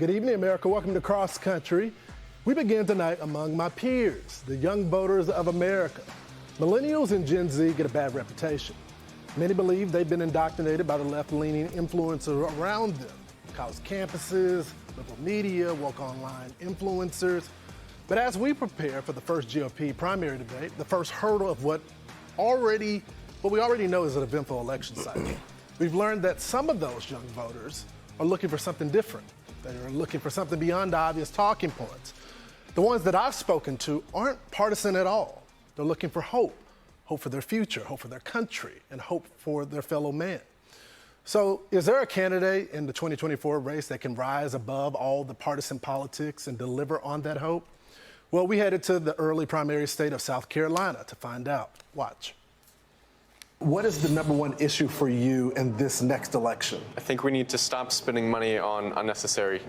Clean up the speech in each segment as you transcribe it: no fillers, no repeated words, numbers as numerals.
Good evening, America. Welcome to Cross Country. We begin tonight among my peers, the young voters of America. Millennials and Gen Z get a bad reputation. Many believe they've been indoctrinated by the left-leaning influencers around them, college campuses, liberal media, woke online influencers. But as we prepare for the first GOP primary debate, the first hurdle of what we already know is an eventful election cycle, we've learned that some of those young voters are looking for something different. They are looking for something beyond the obvious talking points. The ones that I've spoken to aren't partisan at all. They're looking for hope for their future, hope for their country, and hope for their fellow man. So is there a candidate in the 2024 race that can rise above all the partisan politics and deliver on that hope? Well, we headed to the early primary state of South Carolina to find out. Watch. What is the number one issue for you in this next election? I think we need to stop spending money on unnecessary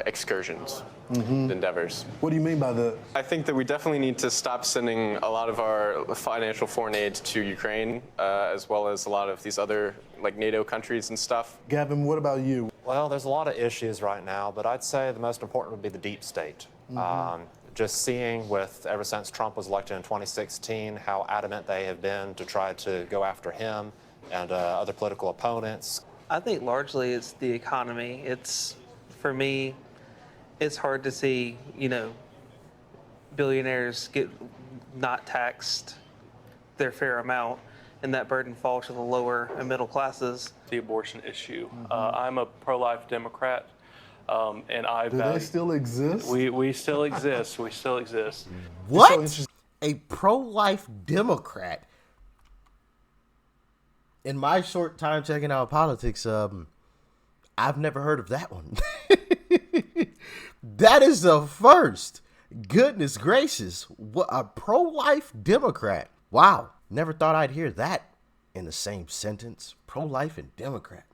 excursions and endeavors. What do you mean by that? I think that we definitely need to stop sending a lot of our financial foreign aid to Ukraine, as well as a lot of these other like NATO countries and stuff. Gavin, what about you? Well, there's a lot of issues right now, but I'd say the most important would be the deep state. Just seeing ever since Trump was elected in 2016, how adamant they have been to try to go after him and other political opponents. I think largely it's the economy. For me, it's hard to see, billionaires get not taxed their fair amount, and that burden falls to the lower and middle classes. The abortion issue. I'm a pro-life Democrat. And Do they still exist? We still exist. We still exist. What? A pro-life Democrat? In my short time checking out politics, I've never heard of that one. That is the first. Goodness gracious. What, a pro-life Democrat. Wow. Never thought I'd hear that in the same sentence. Pro-life and Democrat.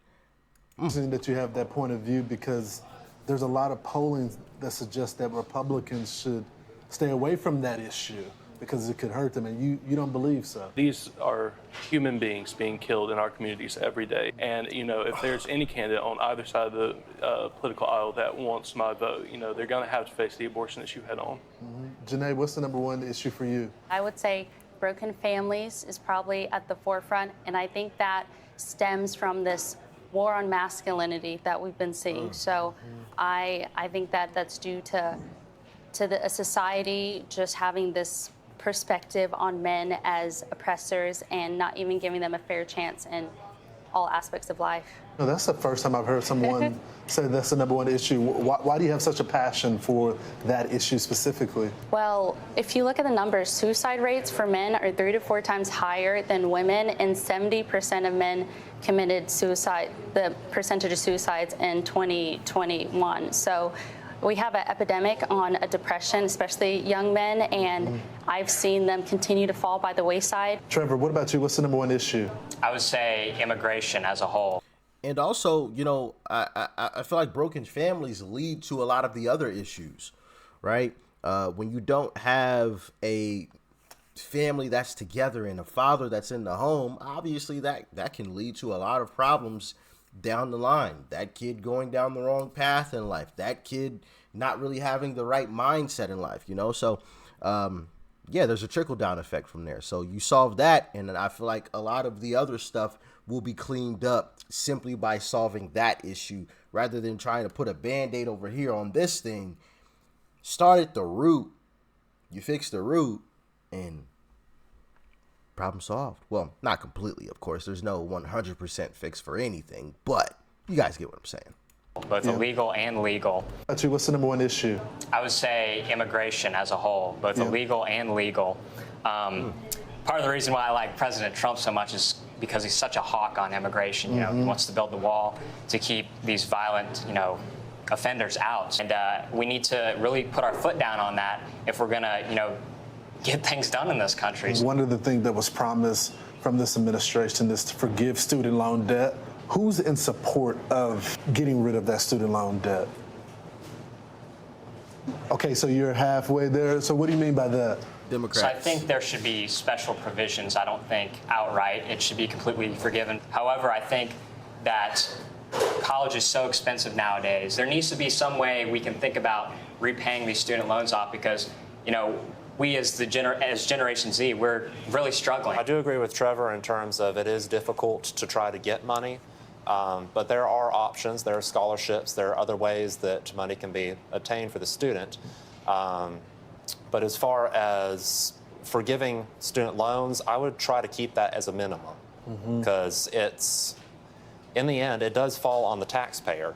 Interesting that you have that point of view, because there's a lot of polling that suggests that Republicans should stay away from that issue because it could hurt them, and you don't believe so. These are human beings being killed in our communities every day. And, if there's any candidate on either side of the political aisle that wants my vote, they're going to have to face the abortion issue head on. Janae, what's the number one issue for you? I would say broken families is probably at the forefront, and I think that stems from this war on masculinity that we've been seeing. So I think that that's due to a society just having this perspective on men as oppressors and not even giving them a fair chance in all aspects of life. No, that's the first time I've heard someone say that's the number one issue. Why do you have such a passion for that issue specifically? Well, if you look at the numbers, suicide rates for men are 3 to 4 times higher than women, and 70% of men committed suicide, the percentage of suicides in 2021. So we have an epidemic on a depression, especially young men, and I've seen them continue to fall by the wayside. Trevor, what about you? What's the number one issue? I would say immigration as a whole. And also, I feel like broken families lead to a lot of the other issues, right? When you don't have a family that's together and a father that's in the home, obviously that can lead to a lot of problems down the line. That kid going down the wrong path in life, that kid not really having the right mindset in life, So, there's a trickle-down effect from there. So you solve that, and then I feel like a lot of the other stuff will be cleaned up simply by solving that issue rather than trying to put a Band-Aid over here on this thing. Start at the root. You fix the root, and problem solved. Well, not completely, of course. There's no 100% fix for anything, but you guys get what I'm saying. Both illegal and legal. Actually, what's the number one issue? I would say immigration as a whole, both illegal and legal. Part of the reason why I like President Trump so much is because he's such a hawk on immigration. He wants to build the wall to keep these violent, offenders out. And we need to really put our foot down on that if we're going to, get things done in this country. One of the things that was promised from this administration is to forgive student loan debt. Who's in support of getting rid of that student loan debt? Okay, so you're halfway there. So what do you mean by that? Democrats. So I think there should be special provisions. I don't think outright it should be completely forgiven. However, I think that college is so expensive nowadays. There needs to be some way we can think about repaying these student loans off because, we as Generation Z, we're really struggling. I do agree with Trevor in terms of it is difficult to try to get money, but there are options, there are scholarships, there are other ways that money can be obtained for the student. But as far as forgiving student loans, I would try to keep that as a minimum because in the end, it does fall on the taxpayer.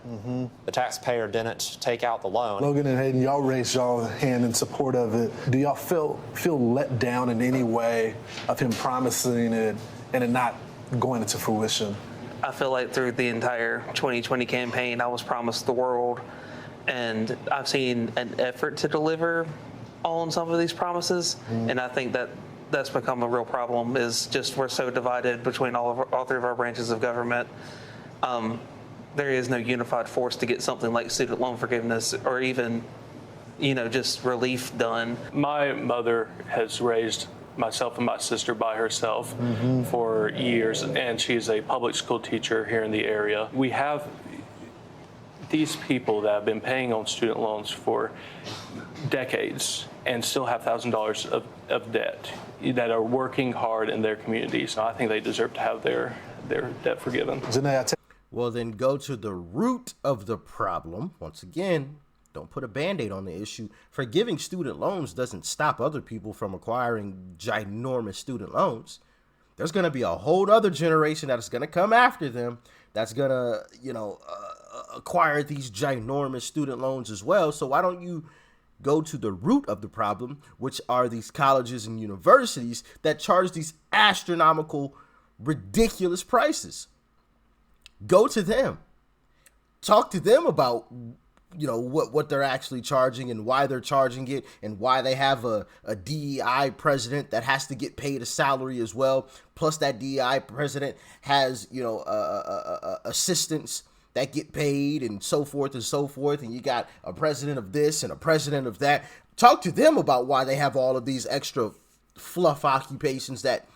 The taxpayer didn't take out the loan. Logan and Hayden, y'all raised y'all hand in support of it. Do y'all feel let down in any way of him promising it and it not going into fruition? I feel like through the entire 2020 campaign, I was promised the world, and I've seen an effort to deliver on some of these promises, and I think that's become a real problem. Is just we're so divided between all three of our branches of government. There is no unified force to get something like student loan forgiveness or even, just relief done. My mother has raised myself and my sister by herself for years, and she's a public school teacher here in the area. We have these people that have been paying on student loans for decades and still have $1,000 of debt that are working hard in their communities. So I think they deserve to have their debt forgiven. Janae, Well, then go to the root of the problem. Once again, don't put a Band-Aid on the issue. Forgiving student loans doesn't stop other people from acquiring ginormous student loans. There's going to be a whole other generation that is going to come after them that's going to, acquire these ginormous student loans as well. So why don't you go to the root of the problem, which are these colleges and universities that charge these astronomical, ridiculous prices? Go to them. Talk to them about, what they're actually charging and why they're charging it and why they have a DEI president that has to get paid a salary as well. Plus that DEI president has, assistants that get paid and so forth and so forth. And you got a president of this and a president of that. Talk to them about why they have all of these extra fluff occupations that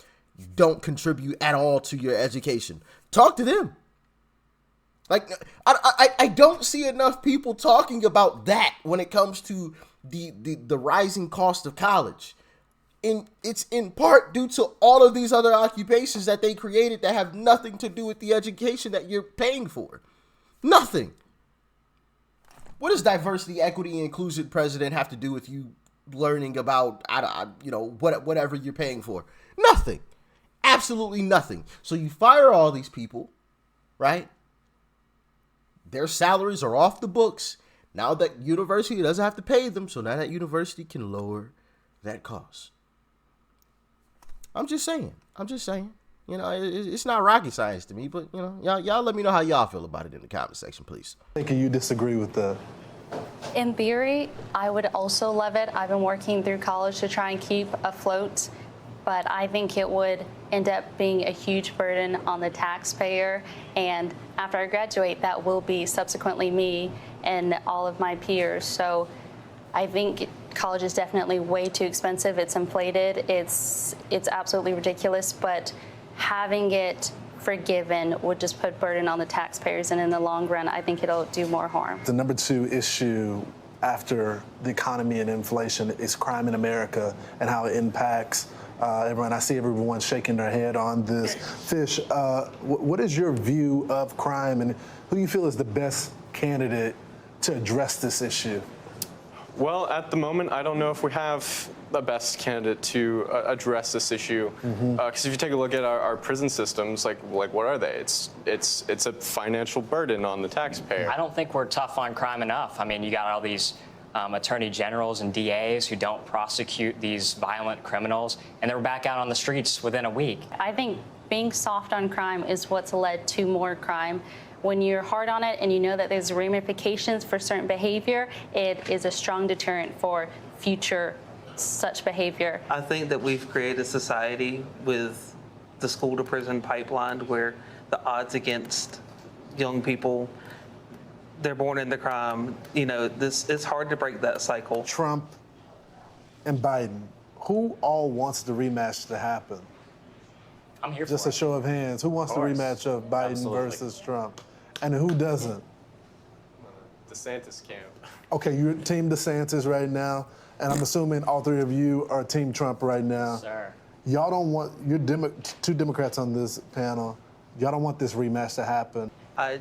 don't contribute at all to your education. Talk to them. Like, I don't see enough people talking about that when it comes to the rising cost of college. And it's in part due to all of these other occupations that they created that have nothing to do with the education that you're paying for. Nothing. What does diversity, equity, and inclusion president have to do with you learning about, whatever you're paying for? Nothing. Absolutely nothing. So you fire all these people, right? Their salaries are off the books. Now that university doesn't have to pay them, so now that university can lower that cost. I'm just saying. It's not rocket science to me, but, y'all let me know how y'all feel about it in the comment section, please. Can you disagree with that? In theory, I would also love it. I've been working through college to try and keep afloat, but I think it would end up being a huge burden on the taxpayer. And after I graduate, that will be subsequently me and all of my peers. So I think college is definitely way too expensive. It's inflated. It's absolutely ridiculous. But having it forgiven would just put burden on the taxpayers. And in the long run, I think it'll do more harm. The number 2 issue after the economy and inflation is crime in America and how it impacts everyone. I see everyone shaking their head on this. Fish, what is your view of crime and who you feel is the best candidate to address this issue? Well, at the moment, I don't know if we have the best candidate to address this issue. Because if you take a look at our prison systems, like what are they? It's a financial burden on the taxpayer. I don't think we're tough on crime enough. I mean, you got all these attorney generals and DAs who don't prosecute these violent criminals, and they're back out on the streets within a week. I think being soft on crime is what's led to more crime. When you're hard on it and you know that there's ramifications for certain behavior, it is a strong deterrent for future such behavior. I think that we've created a society with the school to prison pipeline where the odds against young people, they're born into crime. It's hard to break that cycle. Trump and Biden, who all wants the rematch to happen? I'm here Just for a show of hands. Who wants the rematch of Biden versus Trump? And who doesn't? DeSantis camp. Okay, you're Team DeSantis right now, and I'm assuming all three of you are Team Trump right now. Sir. Y'all don't want, two Democrats on this panel, y'all don't want this rematch to happen. I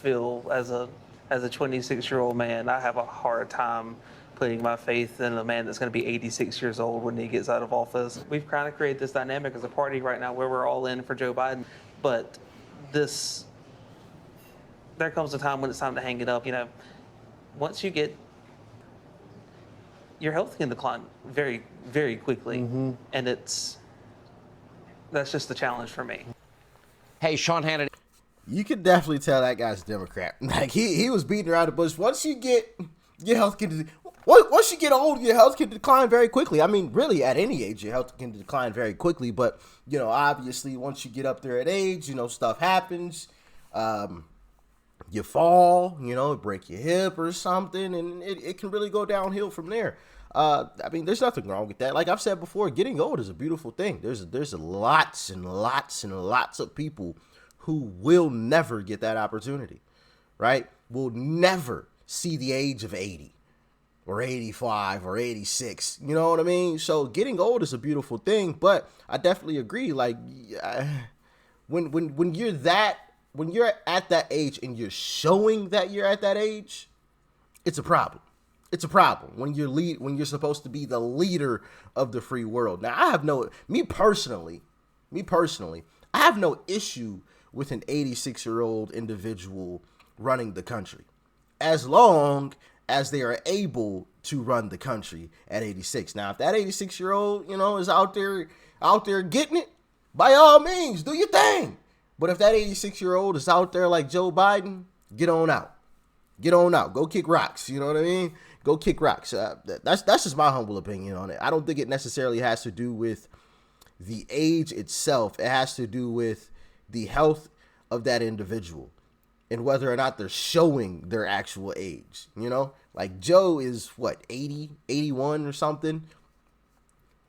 feel as a 26-year-old man, I have a hard time putting my faith in a man that's going to be 86 years old when he gets out of office. We've kind of created this dynamic as a party right now where we're all in for Joe Biden, but there comes a time when it's time to hang it up. You know, once you get, your health can decline very, very quickly, and that's just the challenge for me. Hey, Sean Hannity. You can definitely tell that guy's a Democrat. Like he was beating around the bush. Once you get your health can, once you get old, your health can decline very quickly. I mean, really, at any age, your health can decline very quickly. But you know, obviously, once you get up there at age, you know, stuff happens. You fall, you know, break your hip or something, and it can really go downhill from there. I mean, there's nothing wrong with that. Like I've said before, getting old is a beautiful thing. There's lots and lots and lots of people who will never get that opportunity, right? Will never see the age of 80 or 85 or 86. You know what I mean? So getting old is a beautiful thing, but I definitely agree. Like when you're at that age and you're showing that you're at that age, it's a problem. It's a problem when you're supposed to be the leader of the free world. Now, me personally, I have no issue with an 86-year-old individual running the country, as long as they are able to run the country at 86. Now, if that 86-year-old, you know, is out there getting it, by all means, do your thing. But if that 86-year-old is out there like Joe Biden, get on out. Get on out. Go kick rocks. You know what I mean? Go kick rocks. That's just my humble opinion on it. I don't think it necessarily has to do with the age itself. It has to do with the health of that individual and whether or not they're showing their actual age. You know, like Joe is what, 80, 81 or something.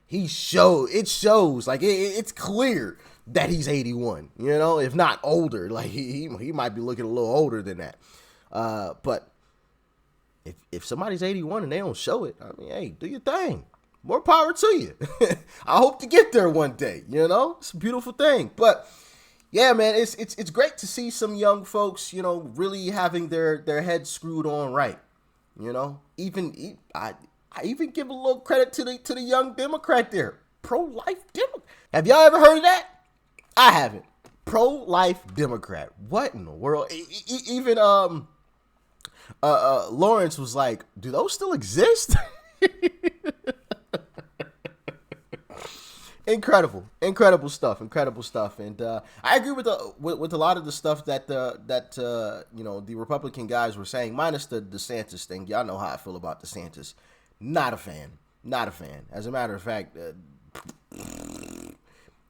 It shows like it's clear that he's 81, you know, if not older. Like he might be looking a little older than that. But if somebody's 81 and they don't show it, I mean, hey, do your thing. More power to you. I hope to get there one day, you know? It's a beautiful thing. But yeah, man, it's great to see some young folks, you know, really having their heads screwed on right. You know, I even give a little credit to the young Democrat there. Pro-life Democrat. Have y'all ever heard of that? I haven't. Pro-life Democrat. What in the world? Even Lawrence was like, do those still exist? Incredible stuff. And I agree with a lot of the stuff that you know, the Republican guys were saying, minus the DeSantis thing. Y'all know how I feel about DeSantis. Not a fan. As a matter of fact,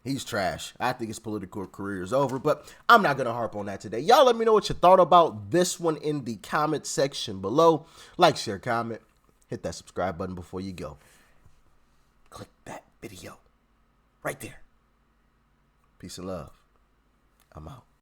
he's trash. I think his political career is over, but I'm not going to harp on that today. Y'all let me know what you thought about this one in the comment section below. Like, share, comment. Hit that subscribe button before you go. Click that video right there. Peace and love. I'm out.